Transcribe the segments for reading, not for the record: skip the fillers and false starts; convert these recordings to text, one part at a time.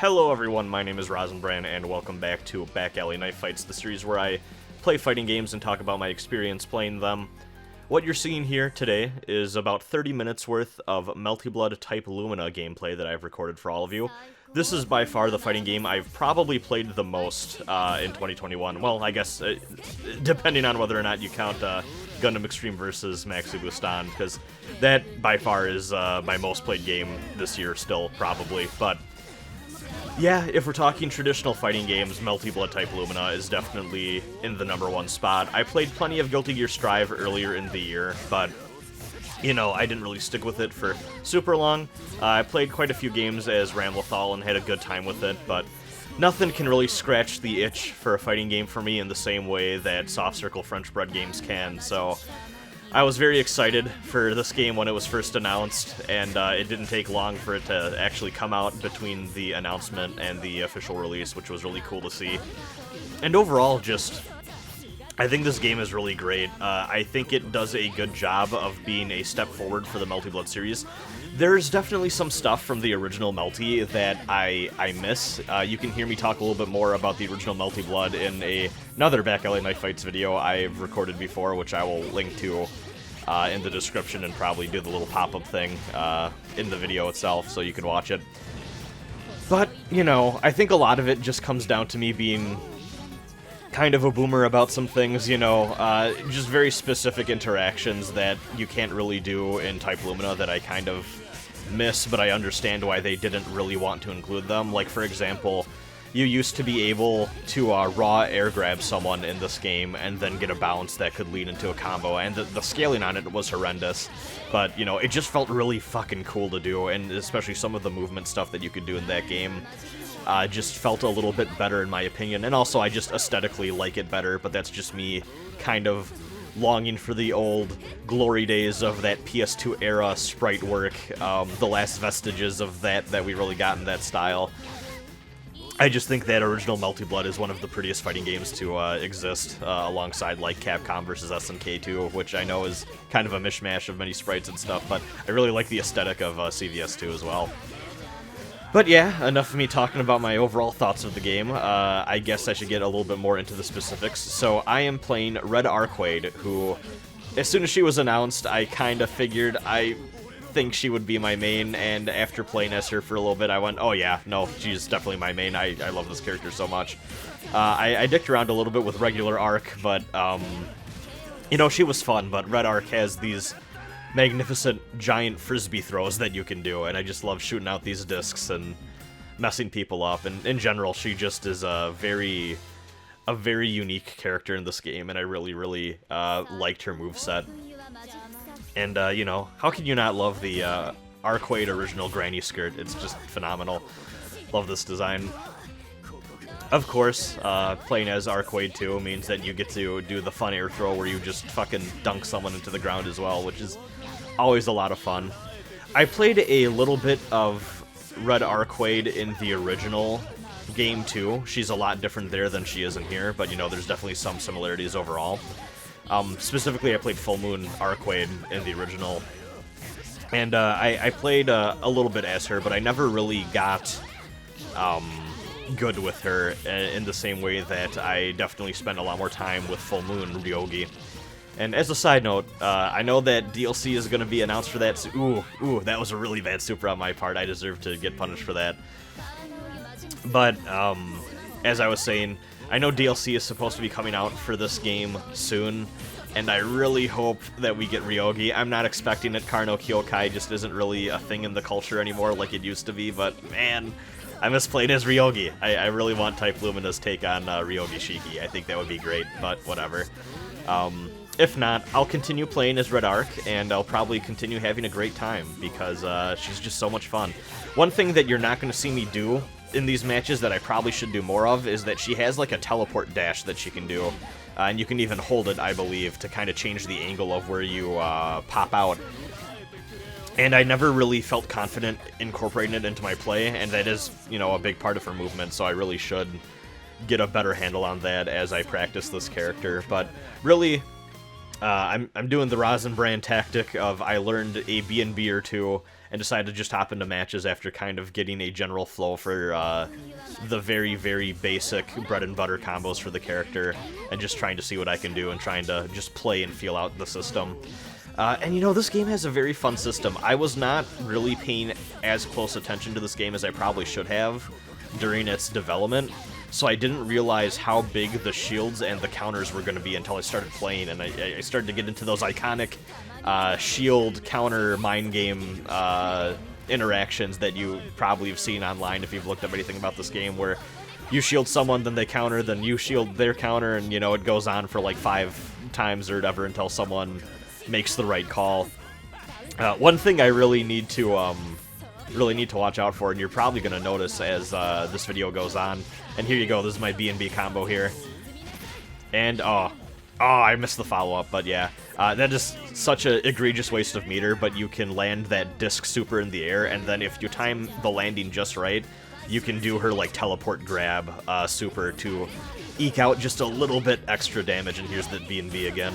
Hello everyone, my name is Rosenbrand, and welcome back to Back Alley Knife Fights, the series where I play fighting games and talk about my experience playing them. What you're seeing here today is about 30 minutes worth of Melty Blood type Lumina gameplay that I've recorded for all of you. This is by far the fighting game I've probably played the most in 2021. Well, I guess, depending on whether or not you count Gundam Extreme vs. Maxi Bustan, because that by far is my most played game this year still, probably, but yeah, if we're talking traditional fighting games, Melty Blood type Lumina is definitely in the #1 spot. I played plenty of Guilty Gear Strive earlier in the year, but, you know, I didn't really stick with it for super long. I played quite a few games as Ramblethal and had a good time with it, but nothing can really scratch the itch for a fighting game for me in the same way that Soft Circle French Bread games can, so I was very excited for this game when it was first announced, and it didn't take long for it to actually come out between the announcement and the official release, which was really cool to see. And overall, I think this game is really great. I think it does a good job of being a step forward for the Melty Blood series. There's definitely some stuff from the original Melty that I miss. You can hear me talk a little bit more about the original Melty Blood in another Back Alley Knife Fights video I've recorded before, which I will link to in the description and probably do the little pop-up thing in the video itself so you can watch it. But, you know, I think a lot of it just comes down to me being kind of a boomer about some things, you know, just very specific interactions that you can't really do in Type Lumina that I kind of miss, but I understand why they didn't really want to include them. Like, for example, you used to be able to raw air grab someone in this game and then get a bounce that could lead into a combo, and the scaling on it was horrendous, but, you know, it just felt really fucking cool to do, and especially some of the movement stuff that you could do in that game just felt a little bit better in my opinion, and also I just aesthetically like it better, but that's just me kind of longing for the old glory days of that PS2 era sprite work, the last vestiges of that we really got in that style. I just think that original Melty Blood is one of the prettiest fighting games to exist, alongside like Capcom vs. SNK 2, which I know is kind of a mishmash of many sprites and stuff, but I really like the aesthetic of CVS 2 as well. But yeah, enough of me talking about my overall thoughts of the game. I guess I should get a little bit more into the specifics. So I am playing Red Arcueid, who, as soon as she was announced, I kind of figured I think she would be my main, and after playing as her for a little bit, I went, oh yeah, no, she's definitely my main. I love this character so much. I dicked around a little bit with regular Arc, but, you know, she was fun, but Red Arc has these magnificent giant frisbee throws that you can do, and I just love shooting out these discs and messing people up, and in general, she just is a very unique character in this game, and I really liked her moveset. And, you know, how can you not love the Arcueid original granny skirt? It's just phenomenal. Love this design. Of course, playing as Arcueid 2 means that you get to do the fun air throw where you just fucking dunk someone into the ground as well, which is always a lot of fun. I played a little bit of Red Arcueid in the original game too. She's a lot different there than she is in here, but, you know, there's definitely some similarities overall. Specifically, I played Full Moon Arcueid in the original, and I played a little bit as her, but I never really got good with her in the same way that I definitely spent a lot more time with Full Moon Ryogi. And as a side note, I know that DLC is going to be announced for that. So, ooh, that was a really bad super on my part. I deserve to get punished for that. But as I was saying, I know DLC is supposed to be coming out for this game soon, and I really hope that we get Ryogi. I'm not expecting it. Karno Kyokai just isn't really a thing in the culture anymore like it used to be, but man, I miss playing as Ryogi. I really want Type Lumina's take on Ryogi Shiki. I think that would be great, but whatever. If not, I'll continue playing as Red Arc, and I'll probably continue having a great time, because she's just so much fun. One thing that you're not going to see me do in these matches that I probably should do more of is that she has like a teleport dash that she can do, and you can even hold it, I believe, to kind of change the angle of where you pop out. And I never really felt confident incorporating it into my play, and that is, you know, a big part of her movement, so I really should get a better handle on that as I practice this character. But really, I'm doing the Rosenbrand tactic of I learned a B&B or two, and decided to just hop into matches after kind of getting a general flow for the very, very basic bread and butter combos for the character, and just trying to see what I can do and trying to just play and feel out the system. And you know, this game has a very fun system. I was not really paying as close attention to this game as I probably should have during its development, so I didn't realize how big the shields and the counters were going to be until I started playing, and I started to get into those iconic shield counter mind game interactions that you probably have seen online if you've looked up anything about this game, where you shield someone, then they counter, then you shield their counter, and you know, it goes on for like 5 times or whatever until someone makes the right call. One thing I really need to watch out for, and you're probably going to notice as this video goes on, and here you go, this is my B&B combo here, and I missed the follow-up, but yeah, that is such an egregious waste of meter, but you can land that disc super in the air, and then if you time the landing just right, you can do her like teleport grab super to eke out just a little bit extra damage, and here's the B&B again.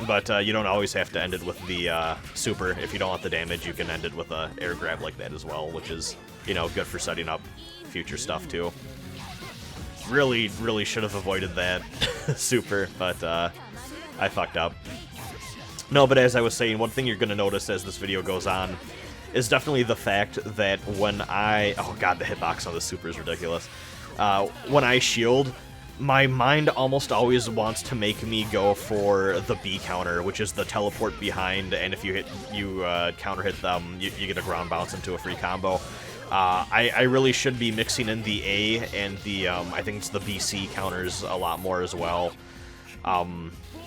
But you don't always have to end it with the super. If you don't want the damage, you can end it with a air grab like that as well, which is, you know, good for setting up future stuff too. Really, really should have avoided that super, but I fucked up. No, but as I was saying, one thing you're going to notice as this video goes on is definitely the fact that when oh god, the hitbox on this super is ridiculous. When I shield, my mind almost always wants to make me go for the B counter, which is the teleport behind, and if you counter hit them, you get a ground bounce into a free combo. I really should be mixing in the A and the, I think it's the BC counters a lot more as well,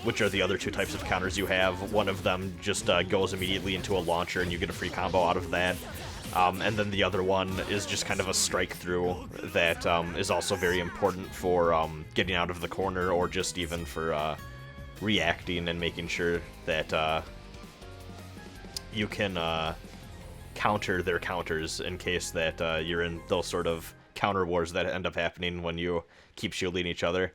which are the other 2 types of counters you have. One of them just goes immediately into a launcher and you get a free combo out of that. And then the other one is just kind of a strike-through that is also very important for getting out of the corner, or just even for reacting and making sure that you can counter their counters in case that you're in those sort of counter wars that end up happening when you keep shielding each other.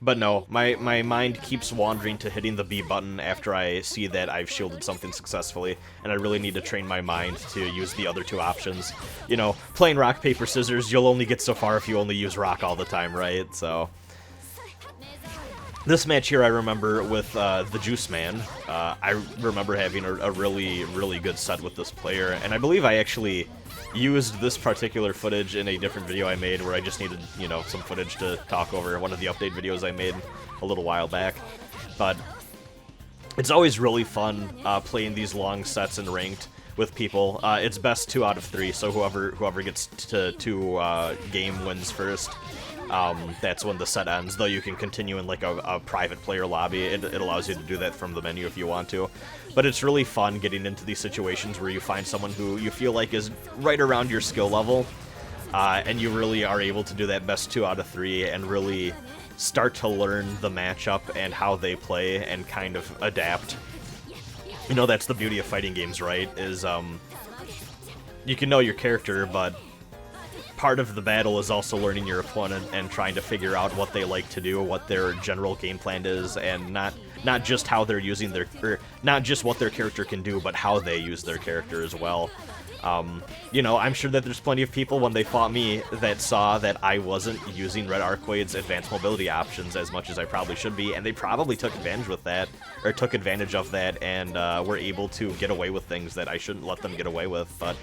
But no, my mind keeps wandering to hitting the B button after I see that I've shielded something successfully, and I really need to train my mind to use the other 2 options. You know, playing rock, paper, scissors, you'll only get so far if you only use rock all the time, right? So this match here I remember with the Juice Man. I remember having a really, really good set with this player, and I believe I actually used this particular footage in a different video I made where I just needed, you know, some footage to talk over, one of the update videos I made a little while back. But it's always really fun playing these long sets in ranked with people. It's best 2 out of 3, so whoever gets to 2 game wins first. That's when the set ends, though you can continue in like a private player lobby. It allows you to do that from the menu if you want to. But it's really fun getting into these situations where you find someone who you feel like is right around your skill level, and you really are able to do that best 2 out of 3 and really start to learn the matchup and how they play and kind of adapt. You know, that's the beauty of fighting games, right? Is you can know your character, but part of the battle is also learning your opponent and trying to figure out what they like to do, what their general game plan is, and not just how they're using their, or not just what their character can do, but how they use their character as well. You know, I'm sure that there's plenty of people when they fought me that saw that I wasn't using Red Arcueid's advanced mobility options as much as I probably should be, and they probably took advantage of that, and were able to get away with things that I shouldn't let them get away with. But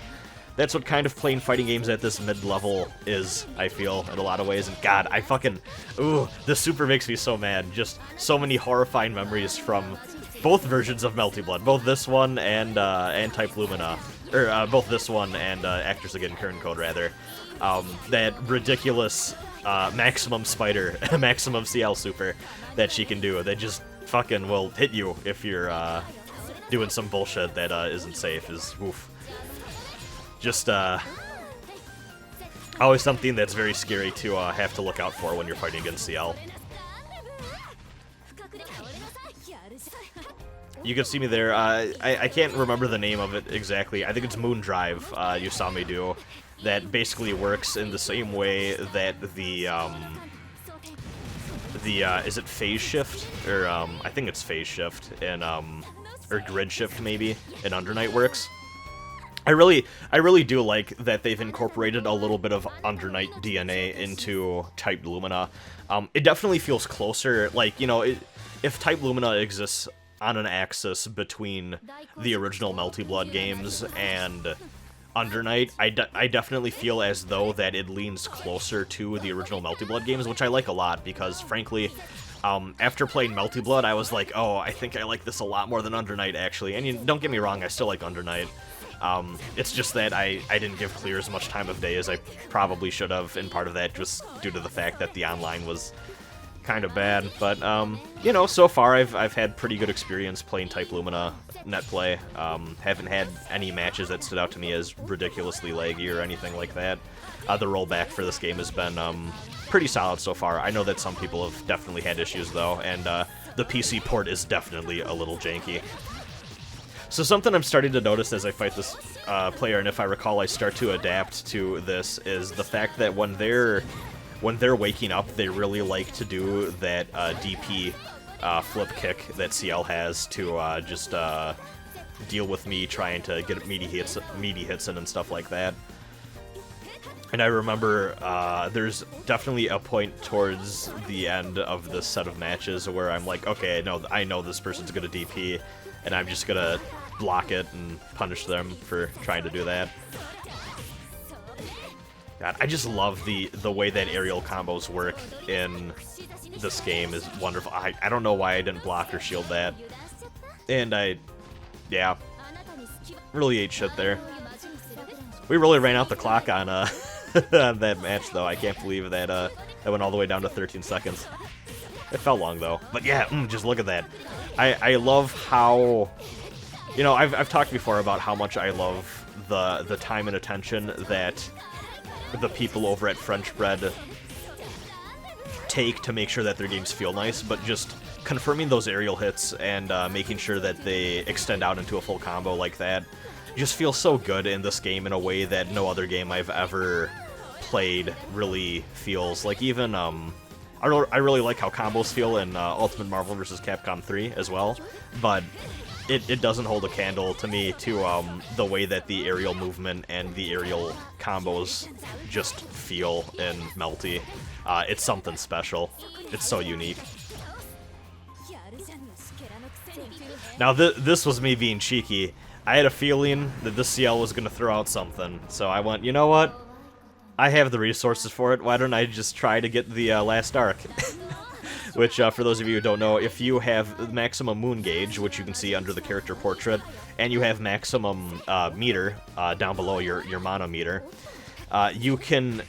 that's what kind of playing fighting games at this mid-level is, I feel, in a lot of ways. And god, I fucking... Ooh, this super makes me so mad. Just so many horrifying memories from both versions of Melty Blood. Both this one and Type Lumina. Or, both this one and Actors Again Current Code, rather. That ridiculous maximum spider, maximum CL super that she can do. That just fucking will hit you if you're doing some bullshit that isn't safe. Is oof. Just always something that's very scary to have to look out for when you're fighting against CL. You can see me there. I can't remember the name of it exactly. I think it's Moon Drive you saw me do. That basically works in the same way that the is it Phase Shift? Or, I think it's Phase Shift, and, or Grid Shift, maybe, in Under Night works. I really do like that they've incorporated a little bit of Undernight DNA into Type Lumina. It definitely feels closer, like, you know, if Type Lumina exists on an axis between the original Melty Blood games and Undernight, I definitely feel as though that it leans closer to the original Melty Blood games, which I like a lot, because, frankly, after playing Melty Blood, I was like, oh, I think I like this a lot more than Undernight, actually. And don't get me wrong, I still like Undernight. It's just that I didn't give Clear as much time of day as I probably should have, and part of that just due to the fact that the online was kind of bad. But, you know, so far I've had pretty good experience playing Type Lumina net play. Haven't had any matches that stood out to me as ridiculously laggy or anything like that. The rollback for this game has been pretty solid so far. I know that some people have definitely had issues, though, and the PC port is definitely a little janky. So something I'm starting to notice as I fight this player, and if I recall I start to adapt to this, is the fact that when they're waking up, they really like to do that DP flip kick that CL has to just deal with me trying to get meaty hits in and stuff like that. And I remember there's definitely a point towards the end of this set of matches where I'm like, okay, I know this person's gonna DP, and I'm just gonna block it and punish them for trying to do that. God, I just love the way that aerial combos work in this game is wonderful. I don't know why I didn't block or shield that. And yeah, really ate shit there. We really ran out the clock on on that match, though. I can't believe that that went all the way down to 13 seconds. It felt long, though. But yeah, just look at that. I love how... You know, I've talked before about how much I love the time and attention that the people over at French Bread take to make sure that their games feel nice, but just confirming those aerial hits and making sure that they extend out into a full combo like that just feels so good in this game in a way that no other game I've ever played really feels. Like, even I really like how combos feel in Ultimate Marvel vs. Capcom 3 as well, but it doesn't hold a candle to me to the way that the aerial movement and the aerial combos just feel in Melty. It's something special. It's so unique. Now, this was me being cheeky. I had a feeling that this CL was going to throw out something, so I went, you know what? I have the resources for it. Why don't I just try to get the last arc? Which, for those of you who don't know, if you have maximum moon gauge, which you can see under the character portrait, and you have maximum meter down below your mana meter, you can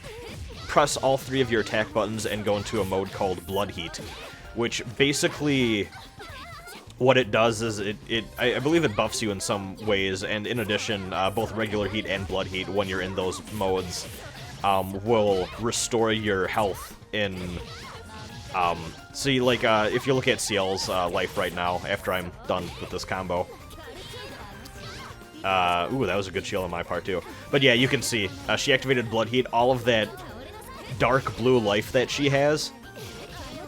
press all three of your attack buttons and go into a mode called Blood Heat, which basically what it does is I believe it buffs you in some ways, and in addition, both regular heat and blood heat, when you're in those modes, will restore your health in... See, like, if you look at CL's life right now, after I'm done with this combo... ooh, that was a good shield on my part, too. But yeah, you can see, she activated Blood Heat. All of that dark blue life that she has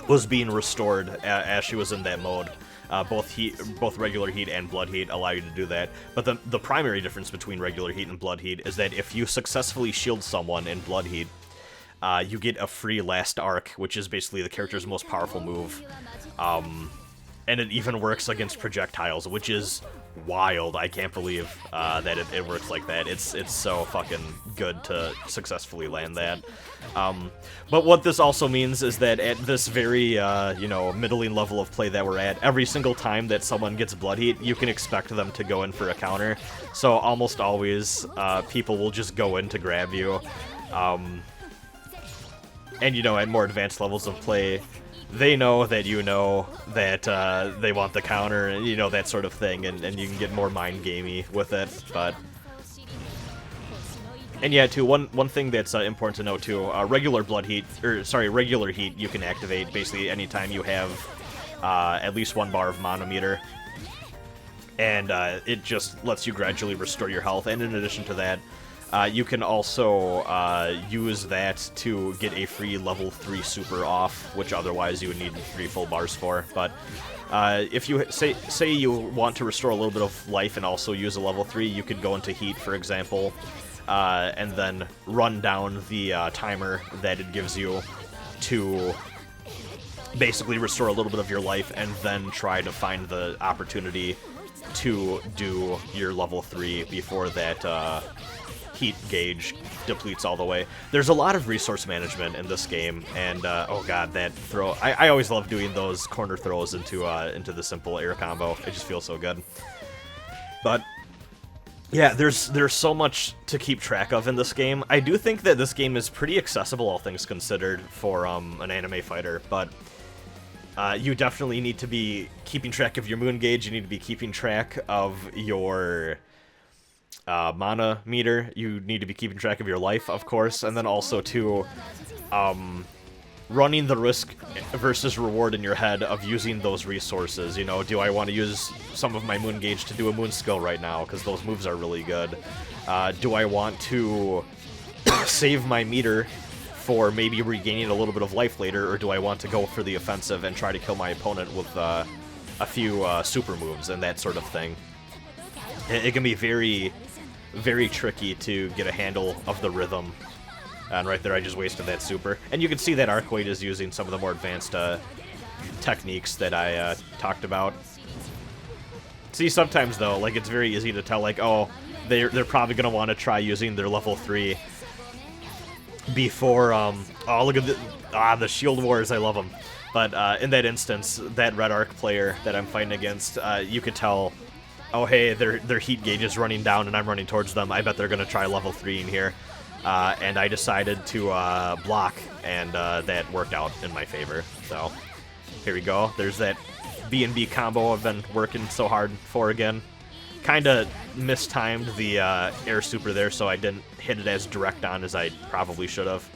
was being restored as she was in that mode. Both regular heat and blood heat allow you to do that. But the primary difference between regular heat and blood heat is that if you successfully shield someone in blood heat, you get a free last arc, which is basically the character's most powerful move. And it even works against projectiles, which is wild. I can't believe that it works like that. It's so fucking good to successfully land that. But what this also means is that at this very, you know, middling level of play that we're at, every single time that someone gets blood heat, you can expect them to go in for a counter. So almost always, people will just go in to grab you. And, you know, at more advanced levels of play, they know that you know that they want the counter, and, you know, that sort of thing, and you can get more mind-gamey with it, but... And yeah, too, one thing that's important to know, too, regular heat you can activate basically anytime you have at least 1 bar of mana meter, and it just lets you gradually restore your health, and in addition to that, You can also use that to get a free level 3 super off, which otherwise you would need 3 full bars for. But if you say you want to restore a little bit of life and also use a level 3, you could go into heat, for example, and then run down the timer that it gives you to basically restore a little bit of your life, and then try to find the opportunity to do your level 3 before that heat gauge depletes all the way. There's a lot of resource management in this game, and oh god, that throw! I always love doing those corner throws into the simple air combo. It just feels so good. But yeah, there's so much to keep track of in this game. I do think that this game is pretty accessible, all things considered, for an anime fighter, but you definitely need to be keeping track of your moon gauge. You need to be keeping track of your mana meter. You need to be keeping track of your life, of course, and then also too running the risk versus reward in your head of using those resources. You know, do I want to use some of my moon gauge to do a moon skill right now, because those moves are really good? Do I want to save my meter for maybe regaining a little bit of life later, or do I want to go for the offensive and try to kill my opponent with a few super moves and that sort of thing? It can be very, very tricky to get a handle of the rhythm. And right there, I just wasted that super. And you can see that Arcueid is using some of the more advanced techniques that I talked about. See, sometimes, though, like, it's very easy to tell, like, oh, they're probably going to want to try using their level 3 before, oh, look at the Shield Wars, I love them. But in that instance, that Red Arc player that I'm fighting against, you could tell, oh, hey, their heat gauge is running down and I'm running towards them. I bet they're going to try level 3 in here. And I decided to block, and that worked out in my favor. So, here we go. There's that B&B combo I've been working so hard for again. Kinda mistimed the air super there, so I didn't hit it as direct on as I probably should have.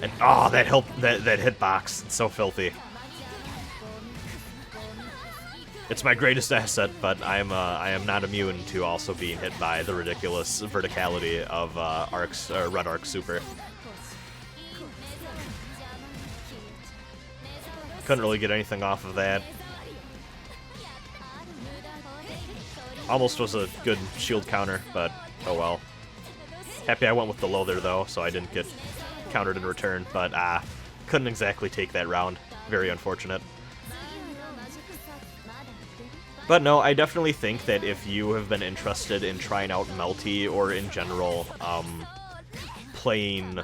And, oh, that hitbox. It's so filthy. It's my greatest asset, but I am not immune to also being hit by the ridiculous verticality of Red Arc Super. Couldn't really get anything off of that. Almost was a good shield counter, but oh well. Happy I went with the low there, though, so I didn't get countered in return, but couldn't exactly take that round. Very unfortunate. But no, I definitely think that if you have been interested in trying out Melty, or in general, playing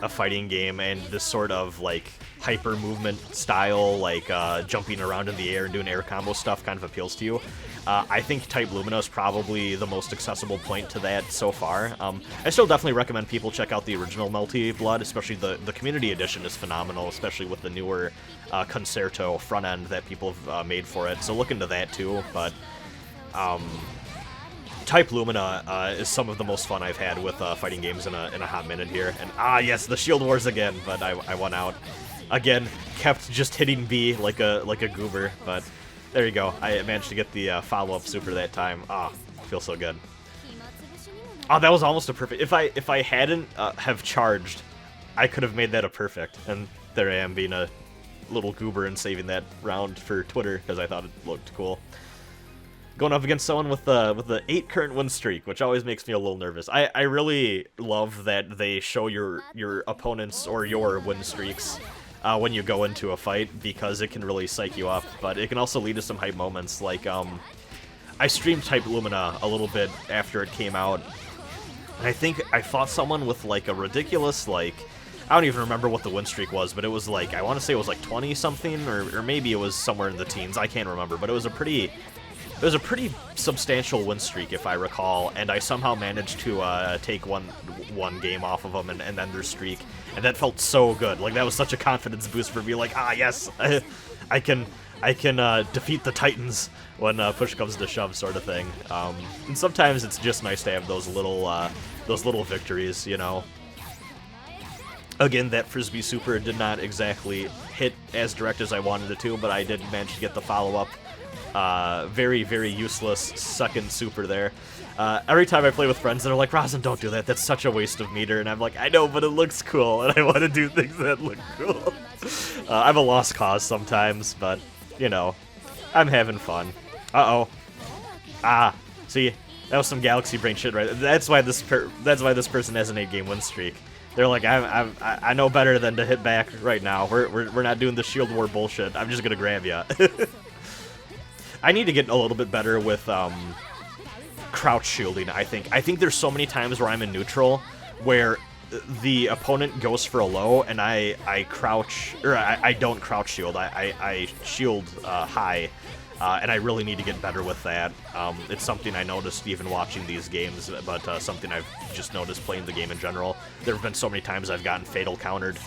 a fighting game and this sort of, like, hyper movement style, like jumping around in the air and doing air combo stuff kind of appeals to you, I think Type Lumina is probably the most accessible point to that so far. I still definitely recommend people check out the original Melty Blood, especially the community edition is phenomenal, especially with the newer Concerto front end that people have made for it, so look into that too. But Type Lumina is some of the most fun I've had with fighting games in a hot minute here. And yes, the Shield Wars again, but I won out. Again, kept just hitting B like a goober, but there you go. I managed to get the follow-up super that time. Feels so good. Oh, that was almost a perfect. If I hadn't have charged, I could have made that a perfect. And there I am being a little goober and saving that round for Twitter because I thought it looked cool. Going up against someone with the 8 current win streak, which always makes me a little nervous. I really love that they show your opponents or your win streaks when you go into a fight, because it can really psych you up, but it can also lead to some hype moments. Like, I streamed Type Lumina a little bit after it came out, and I think I fought someone with, like, a ridiculous, like, I don't even remember what the win streak was, but it was, like, I want to say it was, like, 20-something, or maybe it was somewhere in the teens, I can't remember, but it was a pretty substantial win streak, if I recall, and I somehow managed to take one game off of them and end their streak, and that felt so good. Like, that was such a confidence boost for me. Like, yes, I can defeat the Titans when push comes to shove, sort of thing. And sometimes it's just nice to have those little victories, you know. Again, that Frisbee Super did not exactly hit as direct as I wanted it to, but I did manage to get the follow-up Very, very useless second super there. Every time I play with friends, they're like, Rosin, don't do that. That's such a waste of meter. And I'm like, I know, but it looks cool, and I want to do things that look cool. I'm a lost cause sometimes, but, you know, I'm having fun. Uh-oh. Ah, see, that was some Galaxy Brain shit, right? That's why this person has an 8-game win streak. They're like, I know better than to hit back right now. We're not doing the shield war bullshit. I'm just gonna grab ya. I need to get a little bit better with crouch shielding. I think there's so many times where I'm in neutral where the opponent goes for a low and I crouch, or I don't crouch shield. I shield high. And I really need to get better with that. It's something I noticed even watching these games, but something I've just noticed playing the game in general. There have been so many times I've gotten fatal countered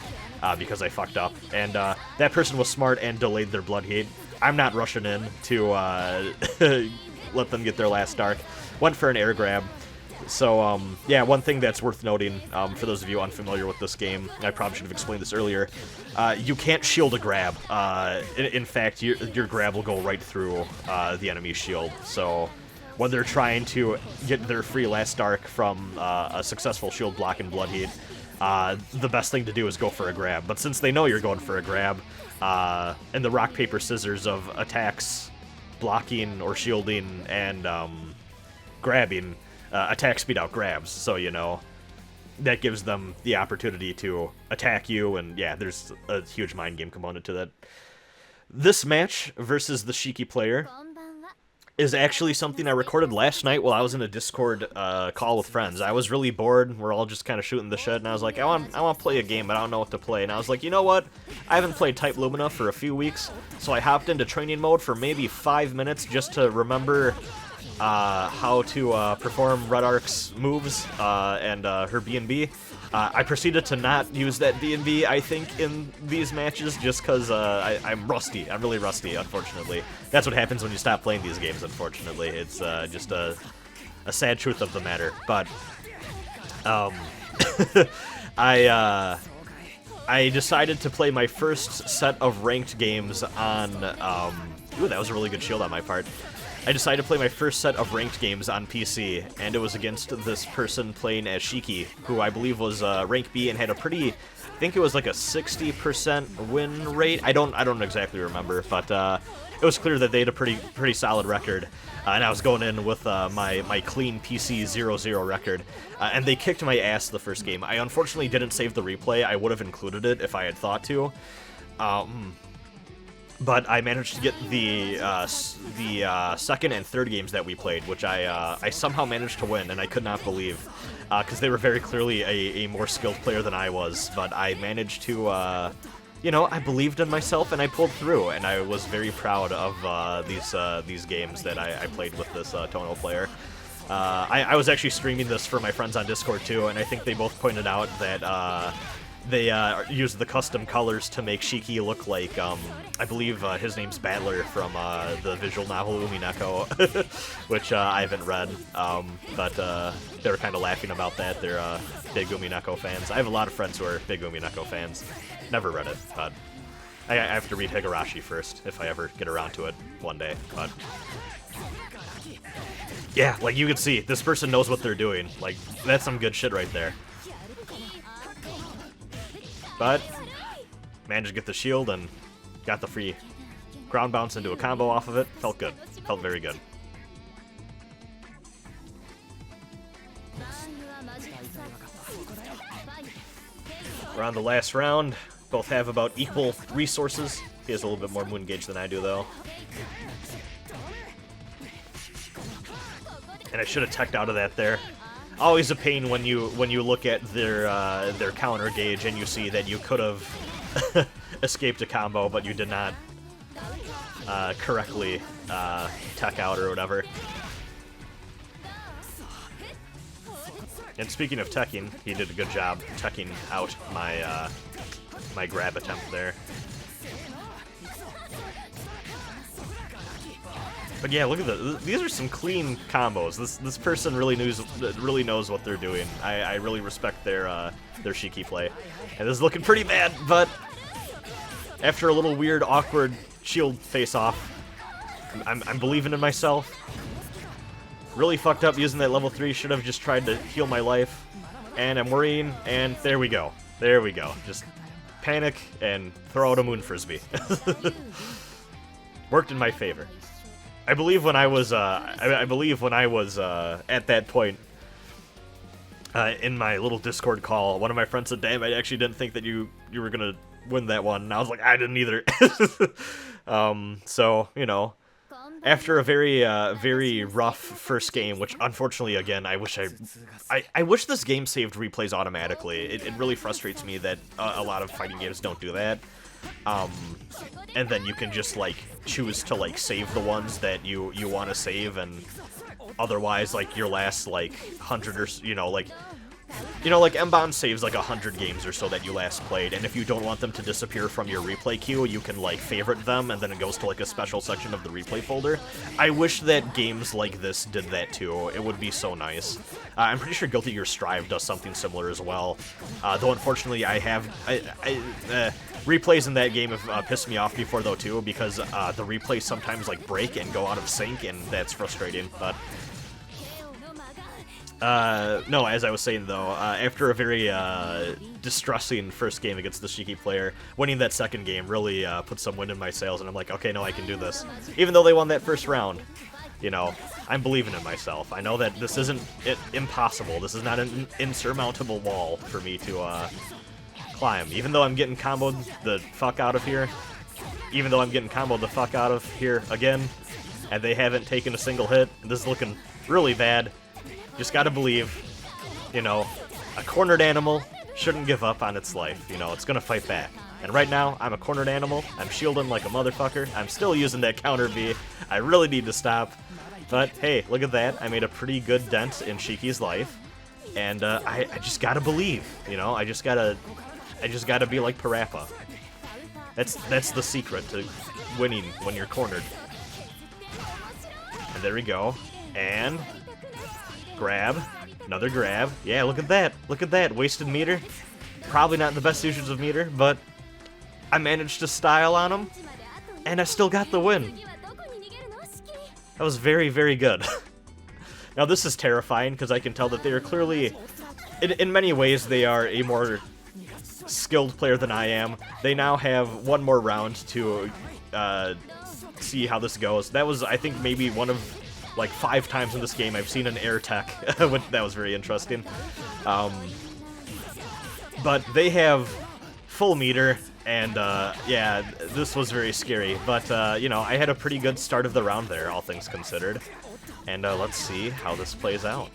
because I fucked up. And that person was smart and delayed their blood hate. I'm not rushing in to let them get their last dark. Went for an air grab. So, yeah, one thing that's worth noting, for those of you unfamiliar with this game, I probably should have explained this earlier, you can't shield a grab. In fact, your grab will go right through the enemy's shield. So, when they're trying to get their free last dark from a successful shield block and blood heat, the best thing to do is go for a grab. But since they know you're going for a grab, and the rock, paper, scissors of attacks, blocking or shielding, and grabbing, attack speed out grabs, so, you know, that gives them the opportunity to attack you, and yeah, there's a huge mind game component to that. This match versus the Shiki player is actually something I recorded last night while I was in a Discord call with friends. I was really bored, we're all just kind of shooting the shit, and I was like, I want to play a game, but I don't know what to play, and I was like, you know what, I haven't played Type Lumina for a few weeks, so I hopped into training mode for maybe 5 minutes just to remember how to perform Red Arc's moves and her B&B. I proceeded to not use that B&B, I think, in these matches just because I'm rusty. I'm really rusty, unfortunately. That's what happens when you stop playing these games, unfortunately. It's just a sad truth of the matter. But I decided to play my first set of ranked games on... ooh, that was a really good shield on my part. I decided to play my first set of ranked games on PC, and it was against this person playing as Shiki, who I believe was rank B and had a pretty, I think it was like a 60% win rate. I don't exactly remember, but it was clear that they had a pretty solid record, and I was going in with my clean PC 0-0 record, and they kicked my ass the first game. I unfortunately didn't save the replay. I would have included it if I had thought to. But I managed to get the second and third games that we played, which I somehow managed to win, and I could not believe, because they were very clearly a more skilled player than I was. But I managed to, you know, I believed in myself and I pulled through, and I was very proud of these games that I played with this Tono player. I was actually streaming this for my friends on Discord too, and I think they both pointed out that they used the custom colors to make Shiki look like, I believe his name's Battler from the visual novel Umineko, which I haven't read, but they were kind of laughing about that. They're big Umineko fans. I have a lot of friends who are big Umineko fans. Never read it, but I have to read Higurashi first, if I ever get around to it one day, but... yeah, like you can see, this person knows what they're doing. Like, that's some good shit right there. But managed to get the shield and got the free ground bounce into a combo off of it. Felt good. Felt very good. We're on the last round. Both have about equal resources. He has a little bit more moon gauge than I do, though. And I should have teched out of that there. Always a pain when you look at their counter gauge and you see that you could have escaped a combo, but you did not correctly tech out or whatever. And speaking of teching, he did a good job teching out my my grab attempt there. But yeah, look at these are some clean combos. This person really knows what they're doing. I really respect their Shiki play. And this is looking pretty bad, but after a little weird, awkward shield face-off, I'm believing in myself. Really fucked up using that level 3. Should have just tried to heal my life. And I'm worrying, and there we go. There we go. Just panic and throw out a moon frisbee. Worked in my favor. I believe when I was at that point in my little Discord call, one of my friends said, "Damn, I actually didn't think that you were gonna win that one." And I was like, I didn't either. So, you know, after a very rough first game, which unfortunately, again, I wish this game saved replays automatically. It really frustrates me that a lot of fighting games don't do that. And then you can just, like, choose to, like, save the ones that you want to save, and otherwise, like, your last, like, 100 or, like M-Bomb saves, like, 100 games or so that you last played, and if you don't want them to disappear from your replay queue, you can, like, favorite them, and then it goes to, like, a special section of the replay folder. I wish that games like this did that, too. It would be so nice. I'm pretty sure Guilty Gear Strive does something similar as well, though unfortunately replays in that game have pissed me off before, though, too, because the replays sometimes, like, break and go out of sync, and that's frustrating, but... no, as I was saying, though, after a very distressing first game against the Shiki player, winning that second game really put some wind in my sails, and I'm like, okay, no, I can do this. Even though they won that first round, you know, I'm believing in myself. I know that this isn't impossible. This is not an insurmountable wall for me to climb. Even though I'm getting comboed the fuck out of here, again, and they haven't taken a single hit, and this is looking really bad. Just gotta believe, you know, a cornered animal shouldn't give up on its life. You know, it's gonna fight back. And right now, I'm a cornered animal. I'm shielding like a motherfucker. I'm still using that counter V. I really need to stop. But hey, look at that. I made a pretty good dent in Shiki's life. And I just gotta believe, you know, I just gotta be like Parappa. That's the secret to winning when you're cornered. And there we go. And grab. Another grab. Yeah, look at that. Look at that. Wasted meter. Probably not the best usage of meter, but I managed to style on him, and I still got the win. That was very, very good. Now this is terrifying, because I can tell that they are clearly, in many ways, they are a more skilled player than I am. They now have one more round to see how this goes. That was, I think, maybe one of, like, 5 times in this game I've seen an air tech. That was very interesting. But they have full meter, and yeah, this was very scary. But, you know, I had a pretty good start of the round there, all things considered. And let's see how this plays out.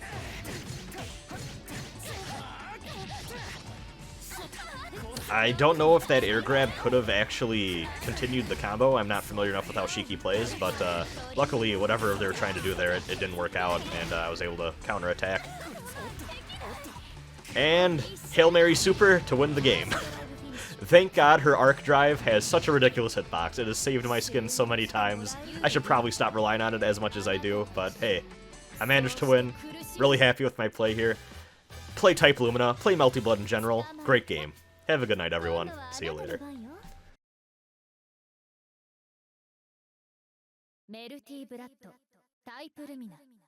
I don't know if that air grab could have actually continued the combo. I'm not familiar enough with how Shiki plays, but luckily, whatever they were trying to do there, it didn't work out, and I was able to counterattack. And Hail Mary Super to win the game. Thank God her arc drive has such a ridiculous hitbox. It has saved my skin so many times. I should probably stop relying on it as much as I do, but hey, I managed to win. Really happy with my play here. Play type Lumina, play Melty Blood in general. Great game. Have a good night, everyone. See you later. Melty Blood, type Lumina.